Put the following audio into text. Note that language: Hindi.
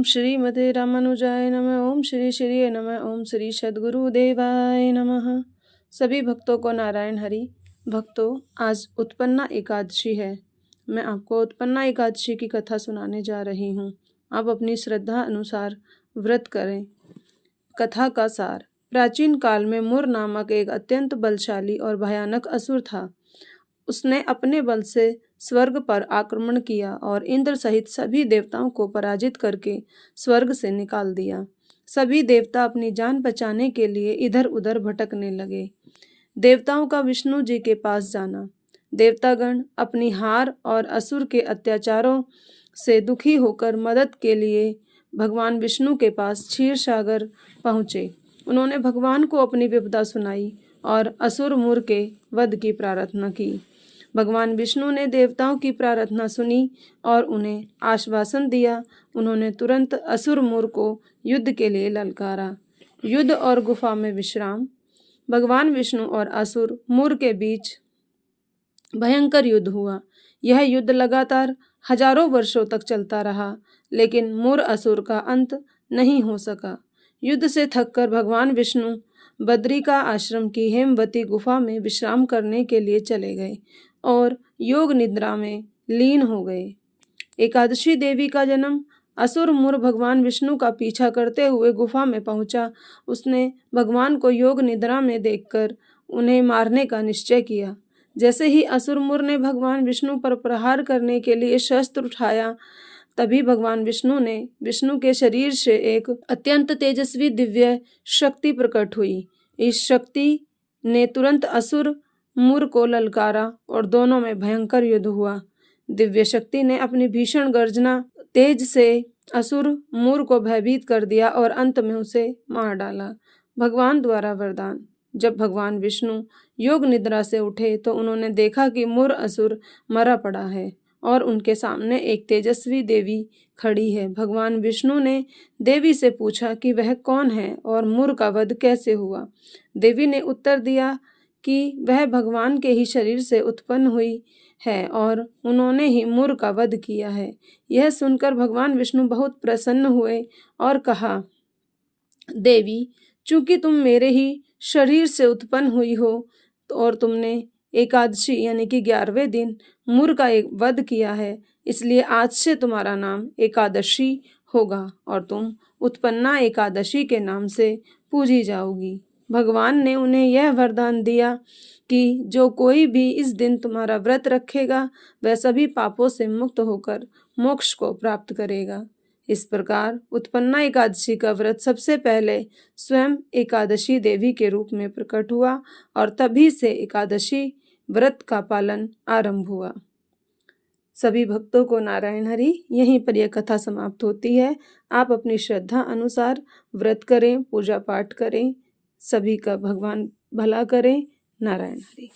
श्रीमते रामानुजाय नमः। ओम श्री श्री नमः। ओम श्री सद्गुरुदेवाय नमः। सभी भक्तों को नारायण हरि। भक्तों, आज उत्पन्ना एकादशी है। मैं आपको उत्पन्ना एकादशी की कथा सुनाने जा रही हूँ। आप अपनी श्रद्धा अनुसार व्रत करें। कथा का सार। प्राचीन काल में मुर नामक एक अत्यंत बलशाली और भयानक असुर था। उसने अपने बल से स्वर्ग पर आक्रमण किया और इंद्र सहित सभी देवताओं को पराजित करके स्वर्ग से निकाल दिया। सभी देवता अपनी जान बचाने के लिए इधर उधर भटकने लगे। देवताओं का विष्णु जी के पास जाना। देवतागण अपनी हार और असुर के अत्याचारों से दुखी होकर मदद के लिए भगवान विष्णु के पास क्षीर सागर पहुँचे। उन्होंने भगवान को अपनी विपदा सुनाई और असुर मुर के वध की प्रार्थना की। भगवान विष्णु ने देवताओं की प्रार्थना सुनी और उन्हें आश्वासन दिया। उन्होंने तुरंत असुर मुर को युद्ध के लिए ललकारा। युद्ध और गुफा में विश्राम। भगवान विष्णु और असुर मुर के बीच भयंकर युद्ध हुआ। यह युद्ध लगातार हजारों वर्षों तक चलता रहा, लेकिन मुर असुर का अंत नहीं हो सका। युद्ध से थककर भगवान विष्णु बद्रिका आश्रम की हेमवती गुफा में विश्राम करने के लिए चले गए और योग निद्रा में लीन हो गए। एकादशी देवी का जन्म। असुर मुर भगवान विष्णु का पीछा करते हुए गुफा में पहुंचा। उसने भगवान को योग निद्रा में देखकर उन्हें मारने का निश्चय किया। जैसे ही असुर मुर ने भगवान विष्णु पर प्रहार करने के लिए शस्त्र उठाया, तभी भगवान विष्णु ने विष्णु के शरीर से एक अत्यंत तेजस्वी दिव्य शक्ति प्रकट हुई। इस शक्ति ने तुरंत असुर मुर को ललकारा और दोनों में भयंकर युद्ध हुआ। दिव्य शक्ति ने अपनी भीषण गर्जना तेज से असुर मुर को भयभीत कर दिया और अंत में उसे मार डाला। भगवान द्वारा वरदान। जब भगवान विष्णु योग निद्रा से उठे तो उन्होंने देखा कि मुर असुर मरा पड़ा है और उनके सामने एक तेजस्वी देवी खड़ी है। भगवान विष्णु ने देवी से पूछा कि वह कौन है और मुर का वध कैसे हुआ। देवी ने उत्तर दिया कि वह भगवान के ही शरीर से उत्पन्न हुई है और उन्होंने ही मुर का वध किया है। यह सुनकर भगवान विष्णु बहुत प्रसन्न हुए और कहा, देवी, चूंकि तुम मेरे ही शरीर से उत्पन्न हुई हो और तुमने एकादशी यानी कि 11वें दिन मुर का एक वध किया है, इसलिए आज से तुम्हारा नाम एकादशी होगा और तुम उत्पन्ना एकादशी के नाम से पूजी जाओगी। भगवान ने उन्हें यह वरदान दिया कि जो कोई भी इस दिन तुम्हारा व्रत रखेगा वह सभी पापों से मुक्त होकर मोक्ष को प्राप्त करेगा। इस प्रकार उत्पन्ना एकादशी का व्रत सबसे पहले स्वयं एकादशी देवी के रूप में प्रकट हुआ और तभी से एकादशी व्रत का पालन आरंभ हुआ। सभी भक्तों को नारायण हरि। यहीं पर यह कथा समाप्त होती है। आप अपनी श्रद्धा अनुसार व्रत करें, पूजा पाठ करें। सभी का भगवान भला करें। नारायण हरि।